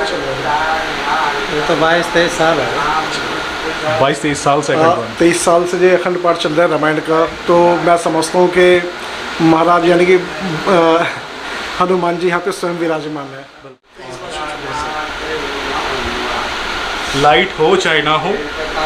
से चल रहा है? ये तो 22-23 साल है। 22-23 साल से अखंड पाठ। 23 साल से जो अखंड पाठ चल रहा है रामायण का, तो मैं समझता हूँ कि महाराज यानी कि हनुमान जी यहाँ पे स्वयं विराजमान है। लाइट हो चाहे ना हो,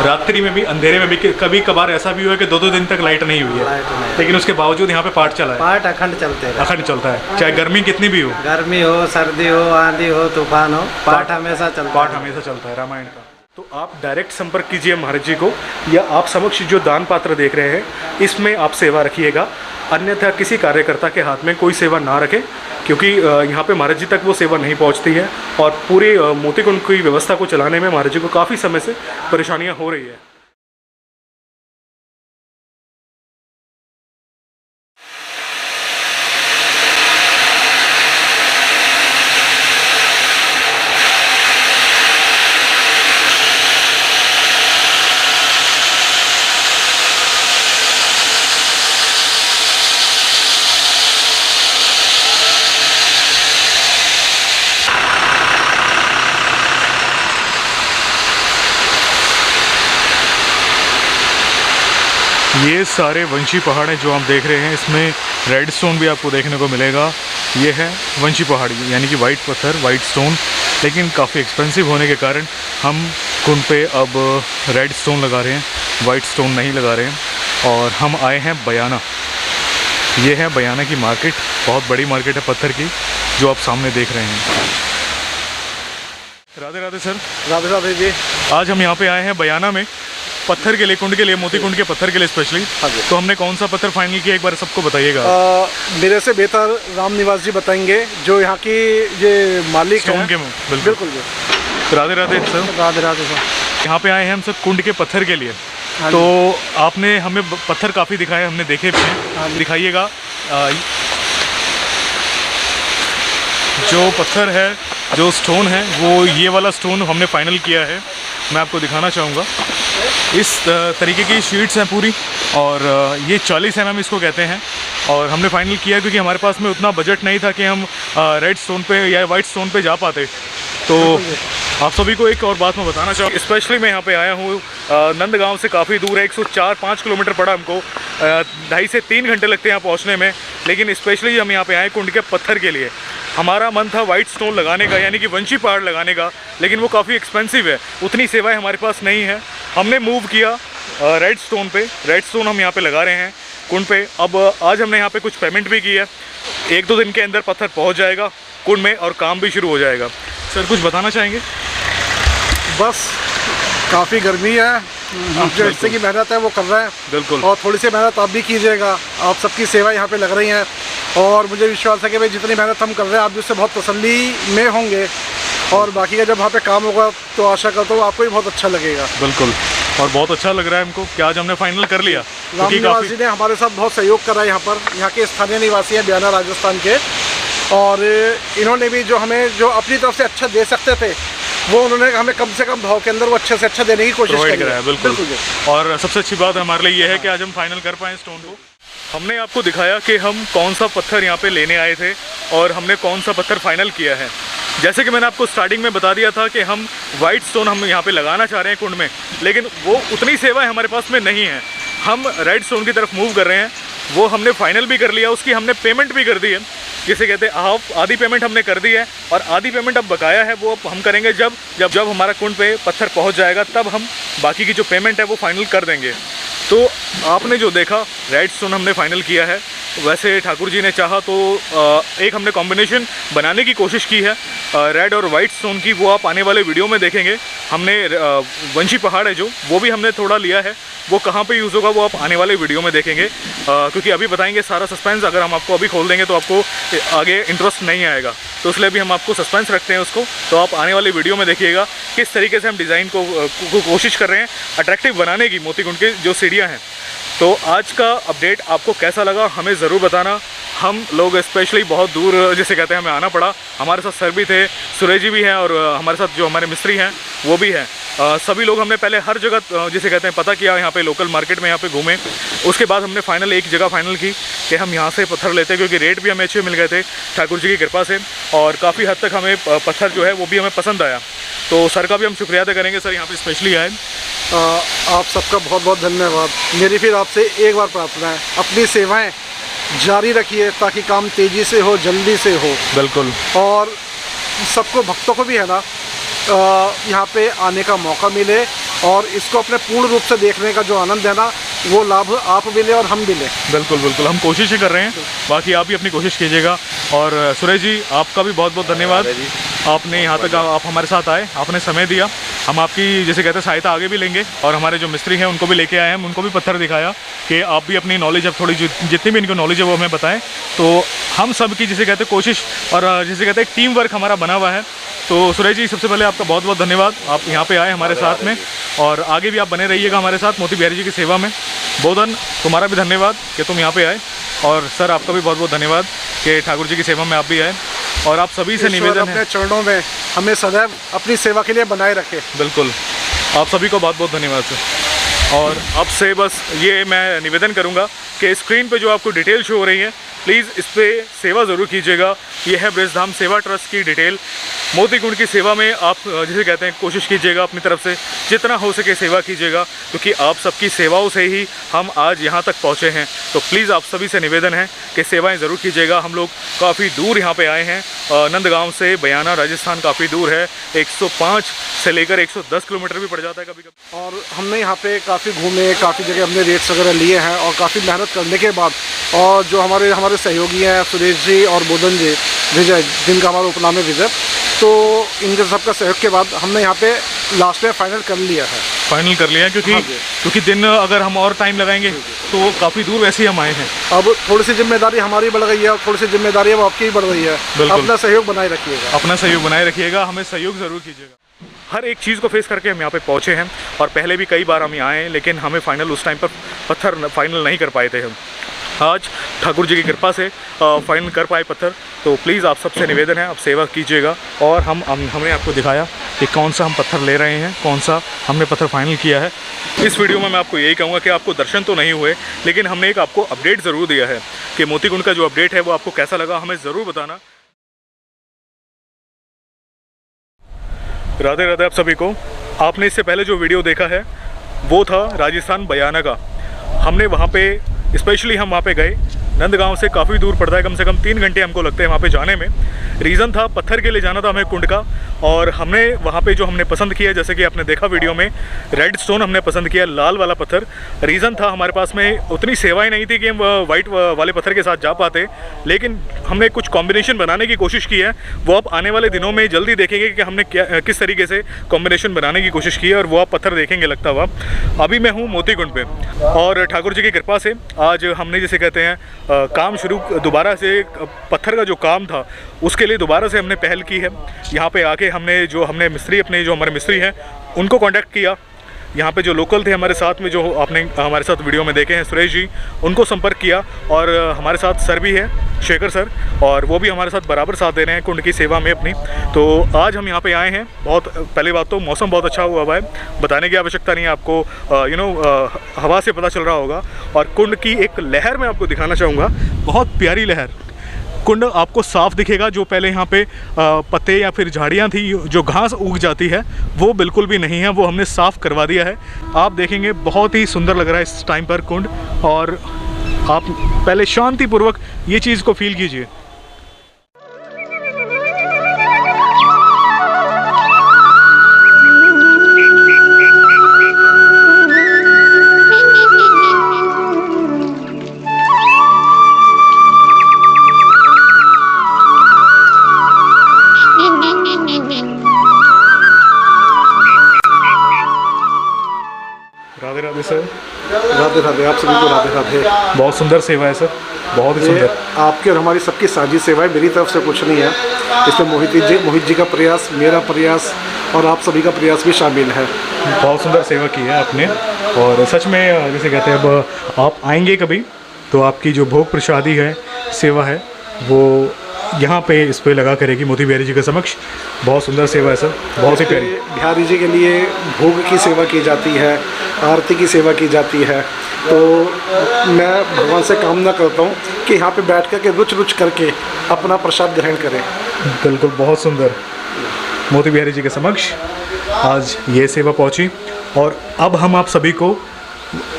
रात्रि में भी अंधेरे में भी कभी कभार ऐसा भी हुआ है कि 2-2 दिन तक लाइट नहीं हुई है, लेकिन उसके बावजूद यहाँ पे पाठ चला है। पाठ अखंड चलते रहे। अखंड चलता है, चाहे गर्मी कितनी भी हो, गर्मी हो, सर्दी हो, आंधी हो, तूफान हो, पाठ हमेशा चलता पाठ है। हमेशा चलता है रामायण का। तो आप डायरेक्ट संपर्क कीजिए महाराज जी को, या आप समक्ष जो दान पात्र देख रहे हैं इसमें आप सेवा रखिएगा, अन्यथा किसी कार्यकर्ता के हाथ में कोई सेवा ना रखें, क्योंकि यहाँ पे महाराज जी तक वो सेवा नहीं पहुँचती है और पूरे मोतीकुंड की व्यवस्था को चलाने में महाराज जी को काफ़ी समय से परेशानियाँ हो रही है। ये सारे वंशी पहाड़ हैं जो आप देख रहे हैं, इसमें रेड स्टोन भी आपको देखने को मिलेगा। ये है वंशी पहाड़ी यानी कि वाइट पत्थर, वाइट स्टोन, लेकिन काफ़ी एक्सपेंसिव होने के कारण हम कुंड पे अब रेड स्टोन लगा रहे हैं, वाइट स्टोन नहीं लगा रहे हैं। और हम आए हैं बयाना। ये है बयाना की मार्केट, बहुत बड़ी मार्केट है पत्थर की, जो आप सामने देख रहे हैं। राधे राधे सर। राधे राधे जी। आज हम यहाँ पे आए हैं बयाना में पत्थर के लिए, कुंड के लिए, मोती कुंड के पत्थर के लिए स्पेशली। हाँ जी। तो हमने कौन सा पत्थर फाइनल किया एक बार सबको बताइएगा। मेरे से बेहतर राम निवास जी बताएंगे, जो यहाँ की ये मालिक हैं। के बिल्कुल जी। राधे राधे सर। राधे राधे सर। यहाँ पे आए हैं हम सब कुंड के पत्थर के लिए। हाँ तो आपने हमें पत्थर काफ़ी दिखाए, हमने देखे भी हैं, दिखाइएगा। जो पत्थर है, जो स्टोन है, वो ये वाला स्टोन हमने फाइनल किया है। मैं आपको दिखाना चाहूँगा। इस तरीके की शीट्स हैं पूरी, और ये 40 mm इसको कहते हैं। और हमने फाइनल किया क्योंकि हमारे पास में उतना बजट नहीं था कि हम रेड स्टोन पे या वाइट स्टोन पे जा पाते। तो आप सभी को एक और बात मैं बताना चाहूँगा, स्पेशली मैं यहाँ पे आया हूँ नंदगांव से काफ़ी दूर है, 104-5 किलोमीटर पड़ा हमको, 2.5 से 3 घंटे लगते हैं यहाँ पहुँचने में। लेकिन स्पेशली हम यहाँ पे आए कुंड के पत्थर के लिए। हमारा मन था वाइट स्टोन लगाने का, यानी कि वंशी पहाड़ लगाने का, लेकिन वो काफ़ी एक्सपेंसिव है, उतनी सेवाएं हमारे पास नहीं है। हमने मूव किया रेड स्टोन पे। रेड स्टोन हम यहाँ पे लगा रहे हैं कुंड पे। अब आज हमने यहाँ पे कुछ पेमेंट भी की है, 1-2 दिन के अंदर पत्थर पहुँच जाएगा कुंड में और काम भी शुरू हो जाएगा। सर कुछ बताना चाहेंगे? बस काफ़ी गर्मी है, जो हिस्से की मेहनत है वो कर रहे हैं। बिल्कुल। और थोड़ी सी मेहनत आप भी कीजिएगा, आप सबकी सेवा यहाँ पे लग रही हैं, और मुझे विश्वास है कि भाई जितनी मेहनत हम कर रहे हैं आप भी उससे बहुत तसल्ली में होंगे। और बाकी का जब वहाँ पे काम होगा तो आशा करता हूँ आपको भी बहुत अच्छा लगेगा। बिल्कुल, और बहुत अच्छा लग रहा है हमको कि आज हमने फाइनल कर लिया। राम निवास जी ने हमारे साथ बहुत सहयोग करा है। यहाँ पर यहाँ के स्थानीय निवासी हैं बयाना राजस्थान के, और इन्होंने भी जो हमें जो अपनी तरफ से अच्छा दे सकते थे वो उन्होंने हमें कम से कम भाव के अंदर वो अच्छे से अच्छा देने की कोशिश करी है। बिल्कुल। और सबसे अच्छी बात हमारे लिए ये है कि आज हम फाइनल कर पाए स्टोन को। हमने आपको दिखाया कि हम कौन सा पत्थर यहाँ पे लेने आए थे और हमने कौन सा पत्थर फाइनल किया है। जैसे कि मैंने आपको स्टार्टिंग में बता दिया था कि हम वाइट स्टोन हम यहाँ पे लगाना चाह रहे हैं कुंड में, लेकिन वो उतनी सेवाएं हमारे पास में नहीं है। हम रेड स्टोन की तरफ मूव कर रहे हैं, वो हमने फाइनल भी कर लिया, उसकी हमने पेमेंट भी कर दी है, जिसे कहते हैं हाफ। आधी पेमेंट हमने कर दी है और आधी पेमेंट अब बकाया है, वो हम करेंगे जब हमारा कुंड पे पत्थर पहुंच जाएगा, तब हम बाकी की जो पेमेंट है वो फाइनल कर देंगे। तो आपने जो देखा रेड स्टोन हमने फाइनल किया है। वैसे ठाकुर जी ने चाहा तो एक हमने कॉम्बिनेशन बनाने की कोशिश की है रेड और वाइट स्टोन की, वो आप आने वाले वीडियो में देखेंगे। हमने वंशी पहाड़ है जो, वो भी हमने थोड़ा लिया है, वो कहाँ पे यूज़ होगा वो आप आने वाले वीडियो में देखेंगे, क्योंकि अभी बताएंगे सारा सस्पेंस। अगर हम आपको अभी खोल देंगे तो आपको आगे इंटरेस्ट नहीं आएगा, तो इसलिए भी हम आपको सस्पेंस रखते हैं उसको। तो आप आने वाले वीडियो में देखिएगा किस तरीके से हम डिज़ाइन को कोशिश कर रहे हैं अट्रैक्टिव बनाने की, मोतीकुंड की जो सीढ़ियाँ हैं। तो आज का अपडेट आपको कैसा लगा हमें ज़रूर बताना। हम लोग स्पेशली बहुत दूर जिसे कहते हैं हमें आना पड़ा। हमारे साथ सर भी थे, सुरेश जी भी हैं, और हमारे साथ जो हमारे मिस्त्री हैं वो भी हैं। सभी लोग हमने पहले हर जगह जिसे कहते हैं पता किया, यहाँ पे लोकल मार्केट में यहाँ पे घूमे। उसके बाद हमने फाइनल एक जगह फाइनल की कि हम यहाँ से पत्थर लेते हैं, क्योंकि रेट भी हमें अच्छे मिल गए थे ठाकुर जी की कृपा से, और काफ़ी हद तक हमें पत्थर जो है वो भी हमें पसंद आया। तो सर का भी हम शुक्रिया अदा करेंगे, सर यहाँ पे स्पेशली आए। आप सबका बहुत बहुत धन्यवाद। मेरी फिर आपसे एक बार प्रार्थना है, अपनी सेवाएं जारी रखिए ताकि काम तेज़ी से हो, जल्दी से हो। बिल्कुल। और सबको, भक्तों को भी है ना, यहाँ पे आने का मौका मिले और इसको अपने पूर्ण रूप से देखने का जो आनंद है ना, वो लाभ आप भी लें और हम भी लें। बिल्कुल बिल्कुल, हम कोशिशें कर रहे हैं, बाकी आप भी अपनी कोशिश कीजिएगा। और सुरेश जी, आपका भी बहुत बहुत धन्यवाद, आपने यहाँ तक आप हमारे साथ आए, आपने समय दिया। हम आपकी जैसे कहते हैं सहायता आगे भी लेंगे, और हमारे जो मिस्त्री हैं उनको भी लेके आए हैं, हम उनको भी पत्थर दिखाया कि आप भी अपनी नॉलेज, अब थोड़ी जितनी भी इनको नॉलेज है वो हमें बताएं। तो हम सब की जिसे कहते हैं कोशिश, और जिसे कहते हैं टीम वर्क हमारा बना हुआ है। तो सुरेश जी, सबसे पहले आपका बहुत बहुत धन्यवाद, आप यहाँ पे आए हमारे साथ में, और आगे भी आप बने रहिएगा हमारे साथ मोती बिहारी जी की सेवा में। बोधन, तुम्हारा भी धन्यवाद कि तुम यहाँ पे आए, और सर आपका भी बहुत बहुत धन्यवाद कि ठाकुर जी की सेवा में आप भी आए। और आप सभी से निवेदन है, अपने चरणों में हमें सदैव अपनी सेवा के लिए बनाए रखें। बिल्कुल, आप सभी को बहुत बहुत धन्यवाद सर। और अब से बस ये मैं निवेदन करूँगा कि स्क्रीन पे जो आपको डिटेल शो हो रही है, प्लीज़ इस पर सेवा ज़रूर कीजिएगा। ये है ब्रजधाम सेवा ट्रस्ट की डिटेल। मोती कुंड की सेवा में आप जिसे कहते हैं कोशिश कीजिएगा, अपनी तरफ से जितना हो सके सेवा कीजिएगा, क्योंकि आप सबकी सेवाओं से ही हम आज यहाँ तक पहुँचे हैं। तो प्लीज़ आप सभी से निवेदन है कि सेवाएं ज़रूर कीजिएगा। हम लोग काफ़ी दूर यहाँ पे आए हैं, नंदगांव से बयाना राजस्थान काफ़ी दूर है, 105 से लेकर 110 किलोमीटर भी पड़ जाता है कभी कभी। और हमने यहाँ पे काफ़ी घूमे, काफ़ी जगह हमने रेट्स वगैरह लिए हैं, और काफ़ी मेहनत करने के बाद, और जो हमारे सहयोगी हैं सुरेश जी और बोधन जी, विजय, जिनका हमारा उपनाम है विजय, तो इनके सबका सहयोग के बाद हमने यहाँ पे लास्ट में फाइनल कर लिया है। फाइनल कर लिया है, क्योंकि दिन अगर हम और टाइम लगाएंगे तो काफ़ी दूर वैसे ही हम आए हैं। अब थोड़ी सी जिम्मेदारी हमारी बढ़ गई है, और थोड़ी सी जिम्मेदारी अब आपकी बढ़ गई है। अपना सहयोग बनाए रखिएगा, अपना सहयोग बनाए रखिएगा, हमें सहयोग ज़रूर कीजिएगा। हर एक चीज़ को फेस करके हम यहाँ पे पहुँचे हैं, और पहले भी कई बार हम यहाँ आए हैं, लेकिन हमें फाइनल उस टाइम पर पत्थर फाइनल नहीं कर पाए थे। हम आज ठाकुर जी की कृपा से फाइनल कर पाए पत्थर। तो प्लीज़ आप सबसे निवेदन है, आप सेवा कीजिएगा। और हमने आपको दिखाया कि कौन सा हम पत्थर ले रहे हैं, कौन सा हमने पत्थर फाइनल किया है। इस वीडियो में मैं आपको यही कहूँगा कि आपको दर्शन तो नहीं हुए, लेकिन हमने एक आपको अपडेट ज़रूर दिया है कि मोती कुंड का जो अपडेट है वो आपको कैसा लगा, हमें ज़रूर बताना। राधे राधे आप सभी को। आपने इससे पहले जो वीडियो देखा है वो था राजस्थान बयाना का। हमने वहाँ पे स्पेशली हम वहाँ पे गए, नंदगांव से काफ़ी दूर पड़ता है, कम से कम 3 घंटे हमको लगते हैं वहाँ पे जाने में। रीज़न था पत्थर के लिए जाना था हमें कुंड का, और हमने वहाँ पे जो हमने पसंद किया, जैसे कि आपने देखा वीडियो में, रेड स्टोन हमने पसंद किया, लाल वाला पत्थर। रीज़न था हमारे पास में उतनी सेवाएं नहीं थी कि हम वाइट वाले पत्थर के साथ जा पाते, लेकिन हमने कुछ कॉम्बिनेशन बनाने की कोशिश की है। वो आप आने वाले दिनों में जल्दी देखेंगे कि हमने किस तरीके से कॉम्बिनेशन बनाने की कोशिश की है, और वो आप पत्थर देखेंगे लगता हुआ। अभी मैं हूँ मोती कुंड पर, और ठाकुर जी की कृपा से आज हमने जिसे कहते हैं काम शुरू दोबारा से, पत्थर का जो काम था उसके लिए दोबारा से हमने पहल की है। यहाँ पे आके हमने मिस्त्री, अपने जो हमारे मिस्त्री हैं उनको कांटेक्ट किया। यहाँ पे जो लोकल थे हमारे साथ में, जो आपने हमारे साथ वीडियो में देखे हैं, सुरेश जी, उनको संपर्क किया। और हमारे साथ सर भी है, शेखर सर, और वो भी हमारे साथ बराबर साथ दे रहे हैं कुंड की सेवा में अपनी। तो आज हम यहाँ पे आए हैं। बहुत पहली बात तो मौसम बहुत अच्छा हुआ है, बताने की आवश्यकता नहीं है आपको, हवा से पता चल रहा होगा। और कुंड की एक लहर मैं आपको दिखाना चाहूँगा, बहुत प्यारी लहर। कुंड आपको साफ दिखेगा, जो पहले यहाँ पे पत्ते या फिर झाड़ियाँ थी, जो घास उग जाती है, वो बिल्कुल भी नहीं है, वो हमने साफ़ करवा दिया है। आप देखेंगे बहुत ही सुंदर लग रहा है इस टाइम पर कुंड, और आप पहले शांतिपूर्वक ये चीज़ को फील कीजिए। राधे राधे सर। राधे राधे आप सभी को राधे राधे। बहुत सुंदर सेवा है सर, बहुत ही सुंदर। आपकी और हमारी सबकी साझी सेवा है, मेरी तरफ से कुछ नहीं है। इसमें मोहित जी का प्रयास, मेरा प्रयास, और आप सभी का प्रयास भी शामिल है। बहुत सुंदर सेवा की है आपने, और सच में जैसे कहते हैं, अब आप आएंगे कभी तो आपकी जो भोग प्रसादी है, सेवा है, वो यहाँ पे इस पे लगा करेगी मोती बिहारी जी के समक्ष। बहुत सुंदर सेवा है सर, बहुत ही प्यारी। बिहारी जी के लिए भोग की सेवा की जाती है, आरती की सेवा की जाती है। तो मैं भगवान से कामना करता हूँ कि यहाँ पे बैठ कर के रुच करके अपना प्रसाद ग्रहण करें। बिल्कुल, बहुत सुंदर। मोती बिहारी जी के समक्ष आज ये सेवा पहुँची और अब हम आप सभी को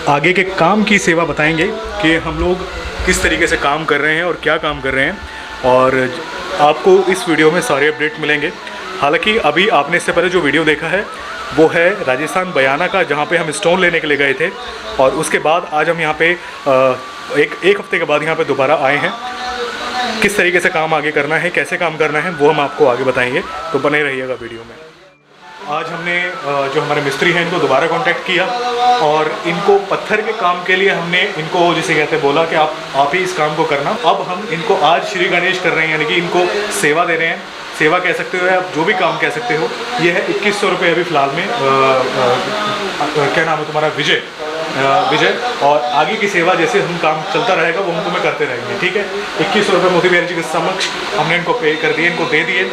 आगे के काम की सेवा बताएंगे कि हम लोग किस तरीके से काम कर रहे हैं और क्या काम कर रहे हैं, और आपको इस वीडियो में सारे अपडेट मिलेंगे। हालांकि अभी आपने इससे पहले जो वीडियो देखा है वो है राजस्थान बयाना का, जहाँ पे हम स्टोन लेने के लिए गए थे, और उसके बाद आज हम यहाँ पे एक हफ्ते के बाद यहाँ पे दोबारा आए हैं। किस तरीके से काम आगे करना है, कैसे काम करना है, वो हम आपको आगे बताएंगे, तो बने रहिएगा वीडियो में। आज हमने जो हमारे मिस्त्री हैं इनको दोबारा कांटेक्ट किया और इनको पत्थर के काम के लिए हमने इनको जिसे कहते हैं बोला कि आप ही इस काम को करना। अब हम इनको आज श्री गणेश कर रहे हैं, यानी कि इनको सेवा दे रहे हैं। सेवा कह सकते हो, आप जो भी काम कह सकते हो। ये है 2100 रुपये अभी फ़िलहाल में। क्या नाम है तुम्हारा? विजय। और आगे की सेवा जैसे हम काम चलता रहेगा वो हम तुम्हें करते रहेंगे, ठीक है। 2100 रुपये मोती बिहारी जी के समक्ष हमने इनको पे कर दिए, इनको दे दिए।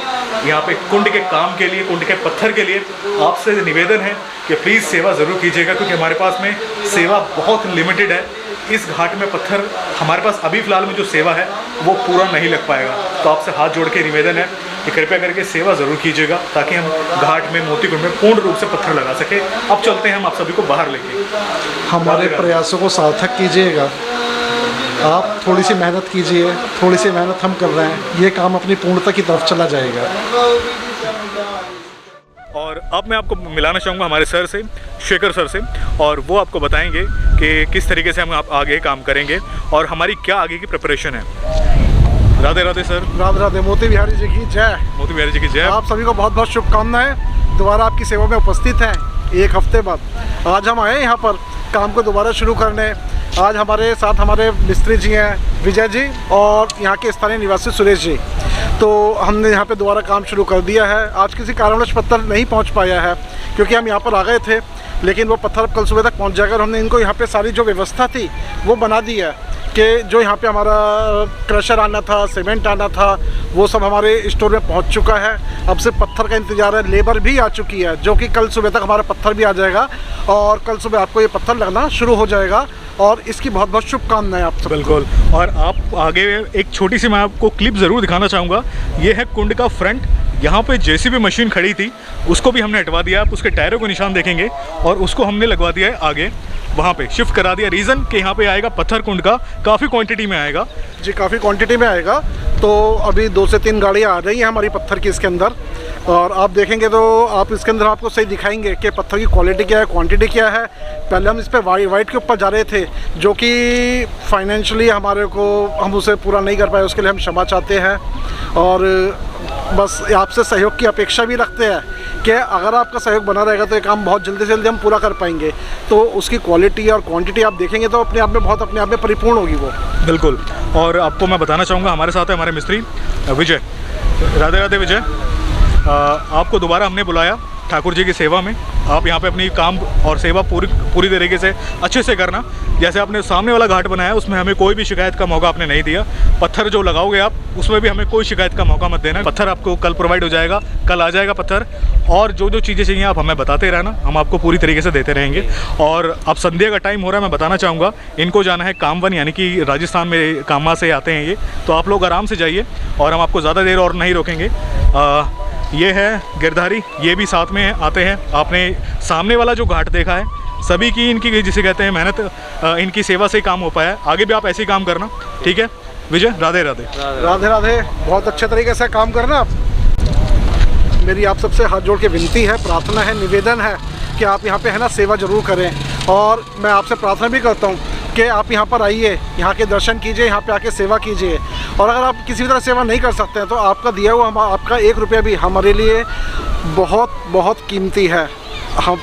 यहाँ पे कुंड के काम के लिए, कुंड के पत्थर के लिए आपसे निवेदन है कि प्लीज़ सेवा ज़रूर कीजिएगा, क्योंकि हमारे पास में सेवा बहुत लिमिटेड है। इस घाट में पत्थर हमारे पास अभी फ़िलहाल में जो सेवा है वो पूरा नहीं लग पाएगा। तो आपसे हाथ जोड़ के निवेदन है कि कृपया करके सेवा ज़रूर कीजिएगा, ताकि हम घाट में मोती कुंड में पूर्ण रूप से पत्थर लगा सके। अब चलते हैं हम आप सभी को बाहर लेके। हमारे प्रयासों को सार्थक कीजिएगा। आप थोड़ी सी मेहनत कीजिए, थोड़ी सी मेहनत हम कर रहे हैं, ये काम अपनी पूर्णता की तरफ चला जाएगा। और अब मैं आपको मिलाना चाहूँगा हमारे सर से, शेखर सर से, और वो आपको बताएंगे कि किस तरीके से हम आप आगे काम करेंगे और हमारी क्या आगे की प्रिपरेशन है। राधे राधे सर। राधे राधे। मोती बिहारी जी की जय। मोती बिहारी जी की जय। आप सभी को बहुत बहुत शुभकामनाएं। दोबारा आपकी सेवा में उपस्थित हैं एक हफ्ते बाद। आज हम आए यहाँ पर काम को दोबारा शुरू करने। आज हमारे साथ हमारे मिस्त्री जी हैं, विजय जी, और यहाँ के स्थानीय निवासी सुरेश जी। तो हमने यहाँ पे दोबारा काम शुरू कर दिया है। आज किसी कारणवश पत्थर नहीं पहुँच पाया है, क्योंकि हम यहाँ पर आ गए थे, लेकिन वो पत्थर कल सुबह तक पहुँच जाएगा। और हमने इनको यहाँ पे सारी जो व्यवस्था थी वो बना दी है कि जो यहाँ पे हमारा क्रशर आना था, सीमेंट आना था, वो सब हमारे स्टोर में पहुँच चुका है। अब सिर्फ पत्थर का इंतज़ार है। लेबर भी आ चुकी है, जो कि कल सुबह तक हमारा पत्थर भी आ जाएगा और कल सुबह आपको ये पत्थर लगना शुरू हो जाएगा। और इसकी बहुत बहुत शुभकामनाएं आप सब। बिल्कुल। और आप आगे एक छोटी सी मैं आपको क्लिप ज़रूर दिखाना चाहूँगा। ये है कुंड का फ्रंट। यहाँ पे जेसीबी मशीन खड़ी थी, उसको भी हमने हटवा दिया। आप उसके टायरों को निशान देखेंगे, और उसको हमने लगवा दिया है आगे, वहाँ पे शिफ्ट करा दिया। रीज़न कि यहाँ पे आएगा पत्थर कुंड का काफ़ी क्वांटिटी में आएगा जी, काफ़ी क्वांटिटी में आएगा। तो अभी 2 से 3 गाड़ियाँ आ रही हैं हमारी पत्थर की इसके अंदर, और आप देखेंगे तो आप इसके अंदर आपको सही दिखाएंगे कि पत्थर की क्वालिटी क्या है, क्वांटिटी क्या है। पहले हम इस पर वाइट के ऊपर जा रहे थे, जो कि फाइनेंशियली हमारे को हम उसे पूरा नहीं कर पाए, उसके लिए हम क्षमा चाहते हैं। और बस आपसे सहयोग की अपेक्षा भी रखते हैं कि अगर आपका सहयोग बना रहेगा तो ये काम बहुत जल्दी से जल्दी हम पूरा कर पाएंगे। तो उसकी क्वालिटी और क्वांटिटी आप देखेंगे तो अपने आप में परिपूर्ण होगी वो। बिल्कुल। और आपको मैं बताना चाहूँगा, हमारे साथ है हमारे मिस्त्री विजय। राधे राधे विजय। आपको दोबारा हमने बुलाया ठाकुर जी की सेवा में। आप यहाँ पे अपनी काम और सेवा पूरी तरीके से अच्छे से करना। जैसे आपने सामने वाला घाट बनाया, उसमें हमें कोई भी शिकायत का मौका आपने नहीं दिया। पत्थर जो लगाओगे आप, उसमें भी हमें कोई शिकायत का मौका मत देना। पत्थर आपको कल प्रोवाइड हो जाएगा, कल आ जाएगा पत्थर। और जो चीज़ें चाहिए आप हमें बताते रहना, हम आपको पूरी तरीके से देते रहेंगे। और अब संध्या का टाइम हो रहा है, मैं बताना चाहूँगा इनको जाना है कामवन, यानी कि राजस्थान में कामा से आते हैं ये। तो आप लोग आराम से जाइए और हम आपको ज़्यादा देर और नहीं रोकेंगे। ये है गिरधारी, ये भी साथ में आते हैं। आपने सामने वाला जो घाट देखा है, सभी की इनकी जिसे कहते हैं मेहनत, इनकी सेवा से ही काम हो पाया है। आगे भी आप ऐसे ही काम करना, ठीक है विजय। राधे राधे। राधे राधे। बहुत अच्छे तरीके से काम करना आप। मेरी आप सबसे हाथ जोड़ के विनती है, प्रार्थना है, निवेदन है कि आप यहाँ पे है ना सेवा ज़रूर करें। और मैं आपसे प्रार्थना भी करता हूँ कि आप यहाँ पर आइए, यहाँ के दर्शन कीजिए, यहाँ पे आके सेवा कीजिए। और अगर आप किसी भी तरह सेवा नहीं कर सकते हैं तो आपका दिया हुआ आपका 1 रुपया भी हमारे लिए बहुत बहुत कीमती है। हम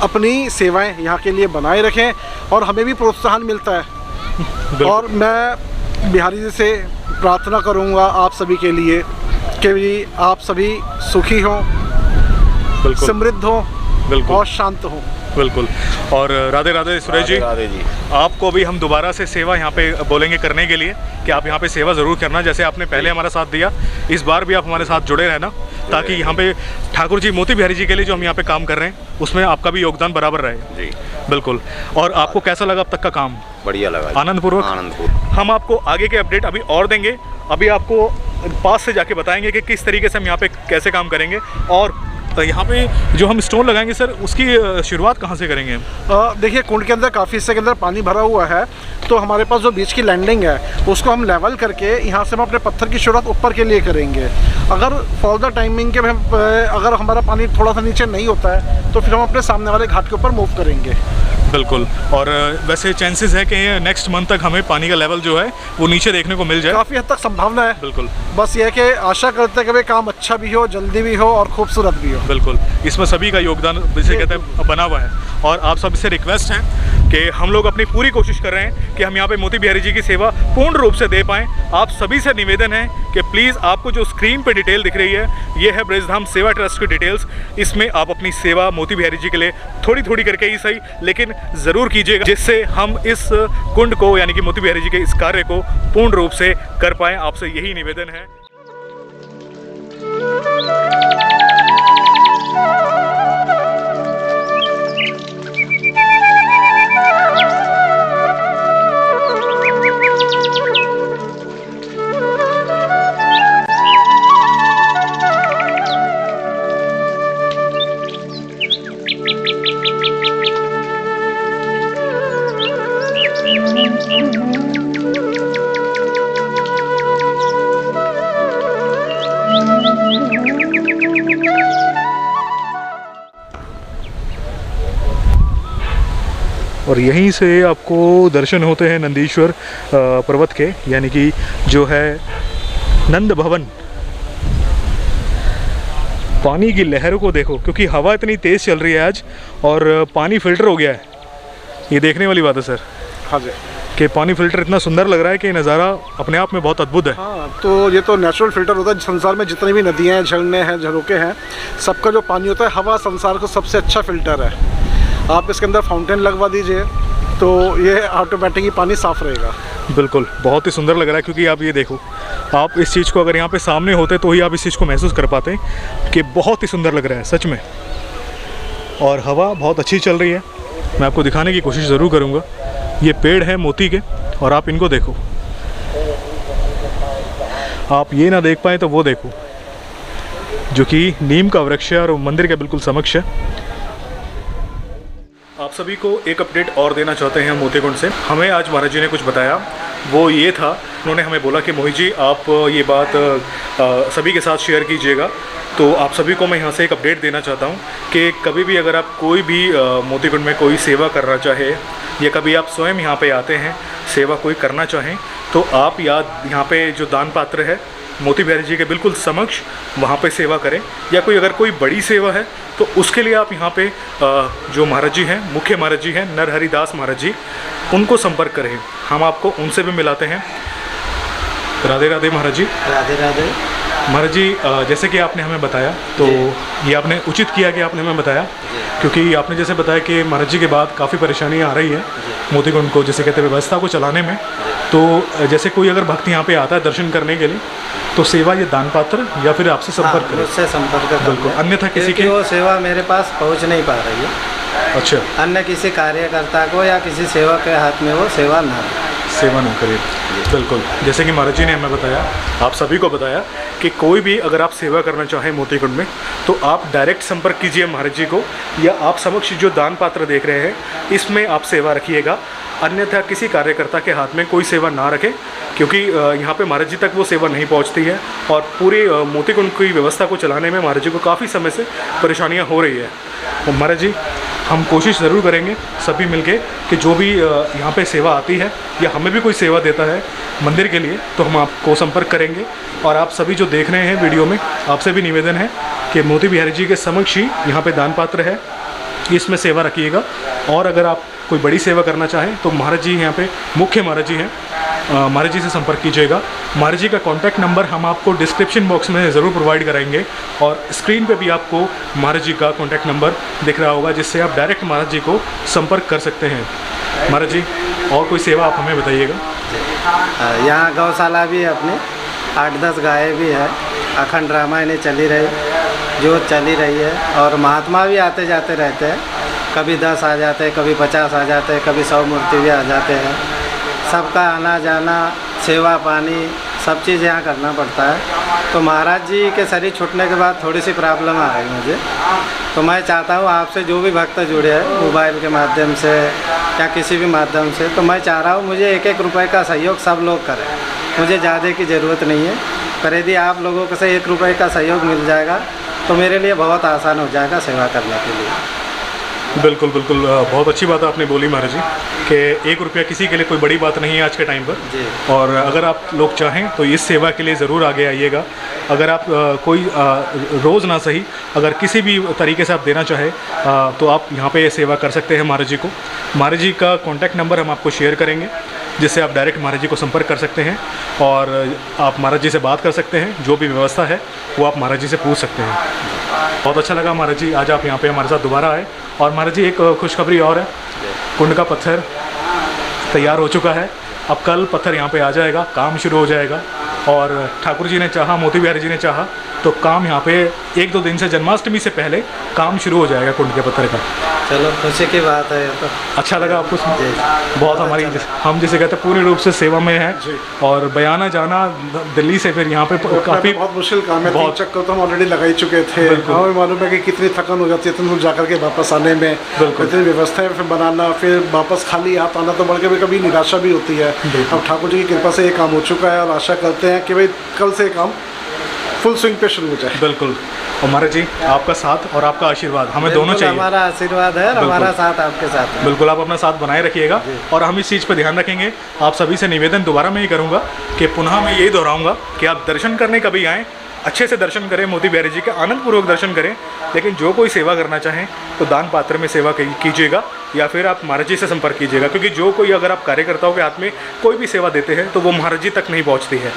अपनी सेवाएं यहाँ के लिए बनाए रखें और हमें भी प्रोत्साहन मिलता है। और मैं बिहारी जी से प्रार्थना करूँगा आप सभी के लिए कि आप सभी सुखी हों, समृद्ध हों और शांत हों। बिल्कुल। और राधे राधे सुरेश जी, राधे जी। आपको भी हम दोबारा से सेवा यहाँ पे बोलेंगे करने के लिए कि आप यहाँ पे सेवा ज़रूर करना, जैसे आपने पहले हमारा साथ दिया, इस बार भी आप हमारे साथ जुड़े रहना, ताकि यहाँ पे ठाकुर जी मोती बिहारी जी के लिए जो हम यहाँ पे काम कर रहे हैं उसमें आपका भी योगदान बराबर रहे जी। बिल्कुल। और आपको कैसा लगा अब तक का काम? बढ़िया लगा, आनंदपूर्वक। हम आपको आगे के अपडेट अभी और देंगे, अभी आपको पास से जाके बताएंगे कि किस तरीके से हम यहाँ पे कैसे काम करेंगे। और यहाँ पे जो हम स्टोन लगाएंगे सर, उसकी शुरुआत कहाँ से करेंगे हम? देखिए, कुंड के अंदर काफ़ी हिस्से के अंदर पानी भरा हुआ है, तो हमारे पास जो बीच की लैंडिंग है उसको हम लेवल करके यहाँ से हम अपने पत्थर की शुरुआत ऊपर के लिए करेंगे। अगर फॉर द टाइमिंग के अगर हमारा पानी थोड़ा सा नीचे नहीं होता है तो फिर हम अपने सामने वाले घाट के ऊपर मूव करेंगे। बिल्कुल। और वैसे चांसेस है कि नेक्स्ट मंथ तक हमें पानी का लेवल जो है वो नीचे देखने को मिल जाए, काफ़ी हद तक संभावना है। बिल्कुल। बस ये है कि आशा करते हैं कि भाई काम अच्छा भी हो, जल्दी भी हो और खूबसूरत भी हो। बिल्कुल, इसमें सभी का योगदान जिसे कहते हैं बना हुआ है। और आप सबसे रिक्वेस्ट है कि हम लोग अपनी पूरी कोशिश कर रहे हैं कि हम यहाँ पे मोती बिहारी जी की सेवा पूर्ण रूप से दे पाएँ। आप सभी से निवेदन है कि प्लीज़ आपको जो स्क्रीन पे डिटेल दिख रही है, ये है ब्रजधाम सेवा ट्रस्ट की डिटेल्स। इसमें आप अपनी सेवा मोती बिहारी जी के लिए थोड़ी थोड़ी करके ही सही, लेकिन ज़रूर कीजिएगा, जिससे हम इस कुंड को यानी कि मोती बिहारी जी के इस कार्य को पूर्ण रूप से कर पाएँ। आपसे यही निवेदन है। और यहीं से आपको दर्शन होते हैं नंदीश्वर पर्वत के, यानी कि जो है नंद भवन। पानी की लहरों को देखो, क्योंकि हवा इतनी तेज़ चल रही है आज और पानी फिल्टर हो गया है। ये देखने वाली बात है सर। हाँ जी, कि पानी फिल्टर इतना सुंदर लग रहा है कि नज़ारा अपने आप में बहुत अद्भुत है। हाँ, तो ये तो नेचुरल फिल्टर होता है। संसार में जितनी भी नदियाँ हैं, झरने हैं, झरोके हैं, सबका जो पानी होता है, हवा संसार को सबसे अच्छा फिल्टर है। आप इसके अंदर फाउंटेन लगवा दीजिए तो ये ऑटोमेटिक ही पानी साफ़ रहेगा। बिल्कुल, बहुत ही सुंदर लग रहा है, क्योंकि आप ये देखो, आप इस चीज़ को अगर यहाँ पे सामने होते तो ही आप इस चीज़ को महसूस कर पाते कि बहुत ही सुंदर लग रहा है सच में। और हवा बहुत अच्छी चल रही है। मैं आपको दिखाने की कोशिश ज़रूर करूँगा। ये पेड़ है मोती के और आप इनको देखो, आप ये ना देख पाए तो वो देखो, जो कि नीम का वृक्ष है और मंदिर के बिल्कुल समक्ष है। आप सभी को एक अपडेट और देना चाहते हैं मोती कुंड से। हमें आज महाराज जी ने कुछ बताया, वो ये था, उन्होंने हमें बोला कि मोहित जी आप ये बात सभी के साथ शेयर कीजिएगा। तो आप सभी को मैं यहाँ से एक अपडेट देना चाहता हूँ कि कभी भी अगर आप कोई भी मोती कुंड में कोई सेवा करना चाहे, या कभी आप स्वयं यहाँ पे आते हैं सेवा कोई करना चाहें, तो आप यहाँ पे जो दान पात्र है मोती बिहारी जी के बिल्कुल समक्ष वहाँ पे सेवा करें। या कोई अगर कोई बड़ी सेवा है तो उसके लिए आप यहाँ पे जो महाराज जी हैं, मुख्य महाराज जी हैं नरहरिदास महाराज जी, उनको संपर्क करें। हम आपको उनसे भी मिलाते हैं। राधे राधे महाराज जी। राधे राधे महाराज जी, जैसे कि आपने हमें बताया, तो ये आपने उचित किया कि आपने हमें बताया, क्योंकि आपने जैसे बताया कि महाराज जी के बाद काफ़ी परेशानियाँ आ रही है मोती कुंड को, जैसे कहते हैं, व्यवस्था को चलाने में। तो जैसे कोई अगर भक्त यहाँ पे आता है दर्शन करने के लिए, तो सेवा ये दान पात्र या फिर आपसे संपर्क करें। मुझसे संपर्क करें। बिल्कुल, अन्यथा किसी की वो सेवा मेरे पास पहुँच नहीं पा रही है। अच्छा, अन्य किसी कार्यकर्ता को या किसी सेवक के हाथ में वो सेवा ना करिए। बिल्कुल, जैसे कि महाराज जी ने हमें बताया, आप सभी को बताया कि कोई भी अगर आप सेवा करना चाहें मोती कुंड में, तो आप डायरेक्ट संपर्क कीजिए महाराज जी को, या आप समक्ष जो दान पात्र देख रहे हैं इसमें आप सेवा रखिएगा। अन्यथा किसी कार्यकर्ता के हाथ में कोई सेवा ना रखें, क्योंकि यहाँ पे महाराज जी तक वो सेवा नहीं पहुँचती है और पूरी मोती कुंड की व्यवस्था को चलाने में महाराज जी को काफ़ी समय से परेशानियाँ हो रही है। तो महाराज जी, हम कोशिश ज़रूर करेंगे सभी मिलके कि जो भी यहाँ पे सेवा आती है या हमें भी कोई सेवा देता है मंदिर के लिए, तो हम आपको संपर्क करेंगे। और आप सभी जो देख रहे हैं वीडियो में, आपसे भी निवेदन है कि मोती बिहारी जी के समक्ष ही यहाँ पे दान पात्र है, इसमें सेवा रखिएगा। और अगर आप कोई बड़ी सेवा करना चाहें तो महाराज जी यहाँ पे मुख्य महाराज जी हैं, महाराज जी से संपर्क कीजिएगा। महाराज जी का कॉन्टैक्ट नंबर हम आपको डिस्क्रिप्शन बॉक्स में ज़रूर प्रोवाइड कराएंगे और स्क्रीन पे भी आपको महाराज जी का कॉन्टैक्ट नंबर दिख रहा होगा, जिससे आप डायरेक्ट महाराज जी को संपर्क कर सकते हैं। महाराज जी और कोई सेवा आप हमें बताइएगा। यहाँ गौशाला भी है अपनी, 8-10 गायें भी है, अखंड रामायण चली रही, जो चली रही है। और महात्मा भी आते जाते रहते हैं, कभी 10 आ जाते हैं, कभी 50 आ जाते हैं, कभी 100 मूर्ति भी आ जाते हैं। सबका आना जाना, सेवा पानी, सब चीज़ यहाँ करना पड़ता है। तो महाराज जी के शरीर छूटने के बाद थोड़ी सी प्रॉब्लम आ गई मुझे, तो मैं चाहता हूँ आपसे जो भी भक्त जुड़े हैं मोबाइल के माध्यम से या किसी भी माध्यम से, तो मैं चाह रहा हूँ मुझे 1-1 रुपये का सहयोग सब लोग करें। मुझे ज़्यादा की ज़रूरत नहीं है, पर यदि आप लोगों को से 1 रुपये का सहयोग मिल जाएगा तो मेरे लिए बहुत आसान हो जाएगा सेवा करने के लिए। बिल्कुल बिल्कुल, बहुत अच्छी बात आपने बोली महाराज जी कि 1 रुपया किसी के लिए कोई बड़ी बात नहीं है आज के टाइम पर जी। और अगर आप लोग चाहें तो इस सेवा के लिए ज़रूर आगे आइएगा। अगर आप कोई रोज़ ना सही, अगर किसी भी तरीके से आप देना चाहें तो आप यहाँ पे सेवा कर सकते हैं महाराज जी को। महाराज जी का कॉन्टैक्ट नंबर हम आपको शेयर करेंगे, जिससे आप डायरेक्ट महाराज जी को संपर्क कर सकते हैं और आप महाराज जी से बात कर सकते हैं। जो भी व्यवस्था है वो आप महाराज जी से पूछ सकते हैं। बहुत अच्छा लगा महाराज जी आज आप यहाँ पे हमारे साथ दोबारा आए। और महाराज जी एक खुशखबरी और है, कुंड का पत्थर तैयार हो चुका है। अब कल पत्थर यहाँ पे आ जाएगा, काम शुरू हो जाएगा और ठाकुर जी ने चाहा, मोती बिहारी जी ने चाहा तो काम यहाँ पे 1-2 दिन से जन्माष्टमी से पहले काम शुरू हो जाएगा कुंड के पत्थर का। चलो खुशी की बात है ये तो। अच्छा लगा आपको सुन? बहुत हमारी हम जिसे कहते हैं पूरी रूप से सेवा में है और बयाना जाना दिल्ली से फिर यहाँ पे काफ़ी बहुत मुश्किल काम है। 3 चक्कर तो हम ऑलरेडी लगा ही चुके थे। हमें मालूम है कि कितनी थकान हो जाती है इतने दूर जाकर के वापस आने में, इतनी व्यवस्थाएं फिर बनाना, फिर वापस खाली हाथ आना, तो बढ़ के भी कभी निराशा भी होती है। अब ठाकुर जी की कृपा से ये काम हो चुका है और आशा करते हैं कि भाई कल से काम फुल स्विंग पे शुरू हो जाए। बिल्कुल। और महाराज जी आपका साथ और आपका आशीर्वाद हमें दोनों चाहिए। हमारा आशीर्वाद है और हमारा साथ आपके साथ है। बिल्कुल, आप अपना साथ बनाए रखिएगा और हम इस चीज़ पर ध्यान रखेंगे। आप सभी से निवेदन दोबारा मैं ये करूँगा कि पुनः मैं यही दोहराऊँगा कि आप दर्शन करने कभी आएँ, अच्छे से दर्शन करें, मोती बिहारी जी के आनंदपूर्वक दर्शन करें। लेकिन जो कोई सेवा करना चाहें तो दान पात्र में सेवा कीजिएगा या फिर आप महाराज जी से संपर्क कीजिएगा, क्योंकि जो कोई अगर आप कार्यकर्ताओं के हाथ में कोई भी सेवा देते हैं तो वो महाराज जी तक नहीं पहुँचती है।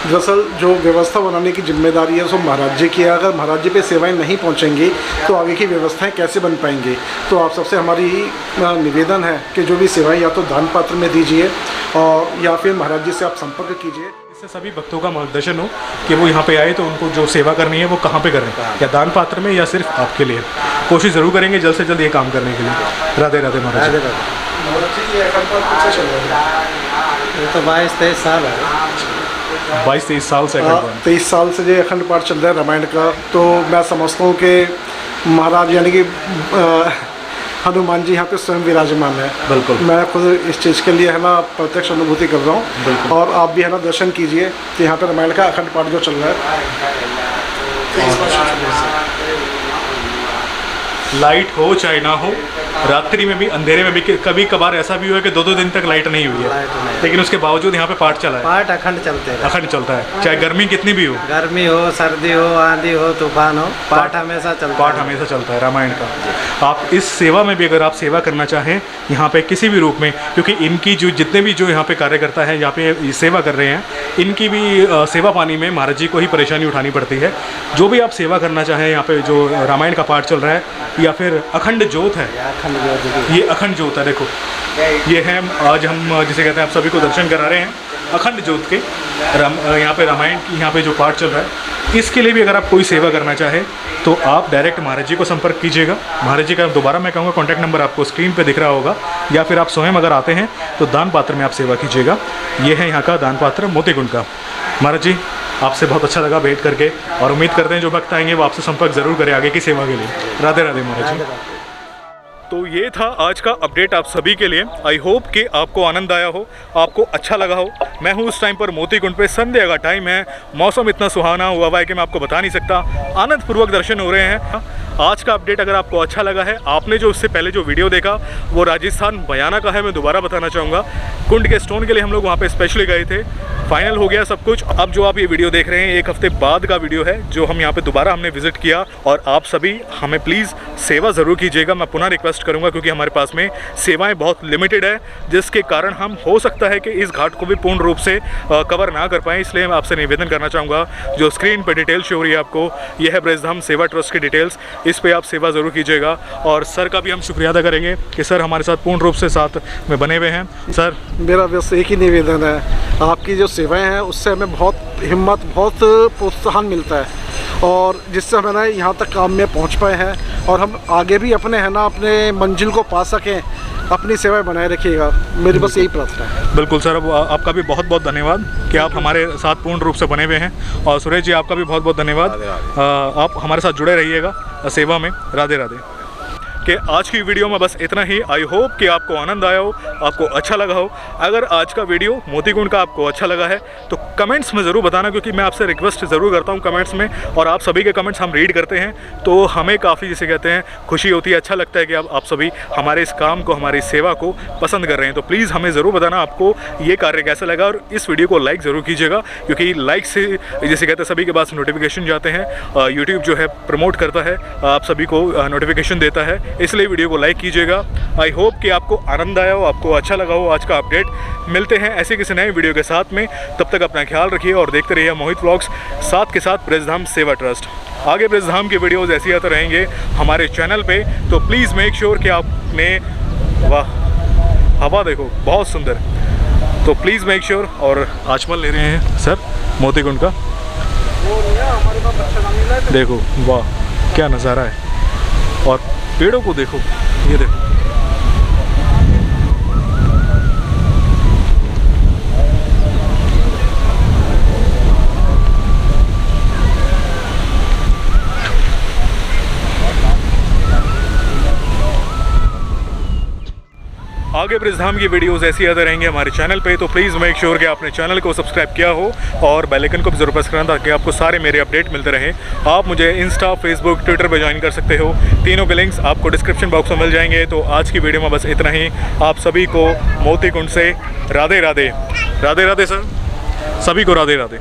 दरअसल जो व्यवस्था बनाने की जिम्मेदारी है सो महाराज जी की है। अगर महाराज जी पे सेवाएं नहीं पहुंचेंगी तो आगे की व्यवस्थाएं कैसे बन पाएंगी। तो आप सबसे हमारी निवेदन है कि जो भी सेवाएं या तो दान पात्र में दीजिए और या फिर महाराज जी से आप संपर्क कीजिए। इससे सभी भक्तों का मार्गदर्शन हो कि वो यहाँ पे आए तो उनको जो सेवा करनी है वो कहाँ पे करें, या दान पात्र में या सिर्फ आपके लिए। कोशिश ज़रूर करेंगे जल्द से जल्द ये काम करने के लिए। राधे राधे महाराज जी। तो 22-23 साल है। 22-23 साल से 23 साल से जो अखंड पाठ चल रहा है रामायण का, तो मैं समझता हूँ कि महाराज यानी कि हनुमान जी यहाँ पे स्वयं विराजमान है। बिल्कुल, मैं खुद इस चीज़ के लिए है ना प्रत्यक्ष अनुभूति कर रहा हूँ और आप भी है ना दर्शन कीजिए कि यहाँ पे रामायण का अखंड पाठ जो चल रहा है। लाइट हो चाहे ना हो, रात्रि में भी अंधेरे में भी कभी कभार ऐसा भी हुआ है कि 2-2 दिन तक लाइट नहीं हुई है, लेकिन उसके बावजूद यहाँ पे पाठ चला है। पाठ अखंड चलते हैं, अखंड चलता है, चाहे गर्मी कितनी भी हो, गर्मी हो, सर्दी हो, आंधी हो, तूफान हो, पाठ हमेशा चलता है। पाठ हमेशा चलता है रामायण का। आप इस सेवा में भी अगर आप सेवा करना चाहें यहाँ पे किसी भी रूप में, क्योंकि इनकी जो जितने भी जो यहाँ पे कार्यकर्ता हैं यहाँ पे सेवा कर रहे हैं, इनकी भी सेवा पानी में महाराज जी को ही परेशानी उठानी पड़ती है। जो भी आप सेवा करना चाहें, यहाँ पे जो रामायण का पाठ चल रहा है या फिर अखंड ज्योत है, ये अखंड ज्योत है। देखो ये है, आज हम जिसे कहते हैं आप सभी को दर्शन करा रहे हैं अखंड ज्योत के यहाँ पे रामायण की यहाँ पे जो पाठ चल रहा है। इसके लिए भी अगर आप कोई सेवा करना चाहे तो आप डायरेक्ट महाराज जी को संपर्क कीजिएगा। महाराज जी का दोबारा मैं कहूँगा कॉन्टैक्ट नंबर आपको स्क्रीन पे दिख रहा होगा, या फिर आप स्वयं अगर आते हैं तो दान पात्र में आप सेवा कीजिएगा। ये है यहाँ का दान पात्र मोतीकुंड का। महाराज जी आपसे बहुत अच्छा लगा भेंट करके और उम्मीद करते हैं जो भक्त आएंगे वो आपसे संपर्क जरूर करें आगे की सेवा के लिए। राधे राधे महाराज जी। तो ये था आज का अपडेट आप सभी के लिए। आई होप कि आपको आनंद आया हो, आपको अच्छा लगा हो। मैं हूँ उस टाइम पर मोतीकुंड पे, संध्या का टाइम है, मौसम इतना सुहाना हुआ है कि मैं आपको बता नहीं सकता। आनंदपूर्वक दर्शन हो रहे हैं। आज का अपडेट अगर आपको अच्छा लगा है, आपने जो उससे पहले जो वीडियो देखा वो राजस्थान बयाना का है, मैं दोबारा बताना चाहूँगा। कुंड के स्टोन के लिए हम लोग वहाँ पे स्पेशली गए थे फाइनल हो गया सब कुछ। अब जो आप ये वीडियो देख रहे हैं 1 हफ्ते बाद का वीडियो है, जो हम यहाँ पे दोबारा हमने विजिट किया। और आप सभी हमें प्लीज़ सेवा ज़रूर कीजिएगा, मैं पुनः रिक्वेस्ट करूँगा, क्योंकि हमारे पास में सेवाएं बहुत लिमिटेड है, जिसके कारण हम हो सकता है कि इस घाट को भी पूर्ण रूप से कवर ना कर पाएँ। इसलिए मैं आपसे निवेदन करना चाहूँगा, जो स्क्रीन पर डिटेल शो हो रही है आपको, यह है ब्रजधाम सेवा ट्रस्ट की डिटेल्स, इस पर आप सेवा ज़रूर कीजिएगा। और सर का भी हम शुक्रिया अदा करेंगे कि सर हमारे साथ पूर्ण रूप से साथ में बने हुए हैं। सर मेरा बस एक ही निवेदन है, आपकी जो सेवाएं हैं उससे हमें बहुत हिम्मत, बहुत प्रोत्साहन मिलता है, और जिससे हम है ना यहाँ तक काम में पहुँच पाए हैं, और हम आगे भी अपने है ना अपने मंजिल को पा सकें। अपनी सेवाएं बनाए रखिएगा, मेरी बस यही प्रार्थना है। बिल्कुल सर, अब आपका भी बहुत बहुत धन्यवाद कि आप हमारे साथ पूर्ण रूप से बने हुए हैं। और सुरेश जी, आपका भी बहुत बहुत धन्यवाद, आप हमारे साथ जुड़े रहिएगा सेवा में। राधे राधे। कि आज की वीडियो में बस इतना ही। आई होप कि आपको आनंद आया हो, आपको अच्छा लगा हो। अगर आज का वीडियो मोतीकुंड का आपको अच्छा लगा है तो कमेंट्स में ज़रूर बताना, क्योंकि मैं आपसे रिक्वेस्ट ज़रूर करता हूं कमेंट्स में, और आप सभी के कमेंट्स हम रीड करते हैं, तो हमें काफ़ी, जिसे कहते हैं, खुशी होती है, अच्छा लगता है कि आप सभी हमारे इस काम को, हमारी सेवा को पसंद कर रहे हैं। तो प्लीज़ हमें ज़रूर बताना आपको ये कार्य कैसा लगा, और इस वीडियो को लाइक ज़रूर कीजिएगा, क्योंकि लाइक से, जिसे कहते हैं, सभी के पास नोटिफिकेशन जाते हैं। यूट्यूब जो है प्रमोट करता है, आप सभी को नोटिफिकेशन देता है, इसलिए वीडियो को लाइक कीजिएगा। आई होप कि आपको आनंद आया हो, आपको अच्छा लगा हो आज का अपडेट। मिलते हैं ऐसे किसी नए वीडियो के साथ में, तब तक अपना ख्याल रखिए और देखते रहिए मोहित व्लॉग्स, साथ के साथ ब्रजधाम सेवा ट्रस्ट। आगे ब्रजधाम के वीडियोज़ ऐसे आते रहेंगे हमारे चैनल पे, तो प्लीज़ मेक श्योर कि आपने, वाह हवा देखो बहुत सुंदर, तो प्लीज़ मेक श्योर। और आचमन ले रहे हैं सर मोतीकुंड का, देखो वाह क्या नज़ारा है, और पेड़ों को देखो, ये देखो। आगे ब्रजधाम की वीडियोस ऐसी आते रहेंगे हमारे चैनल पे, तो प्लीज़ मेक श्योर कि आपने चैनल को सब्सक्राइब किया हो और बेल आइकन को भी जरूर प्रेस करना, ताकि आपको सारे मेरे अपडेट मिलते रहें। आप मुझे इंस्टा, फेसबुक, ट्विटर पे ज्वाइन कर सकते हो, तीनों के लिंक्स आपको डिस्क्रिप्शन बॉक्स में मिल जाएंगे। तो आज की वीडियो में बस इतना ही। आप सभी को मोतीकुंड से राधे राधे। राधे राधे सर, सभी को राधे राधे।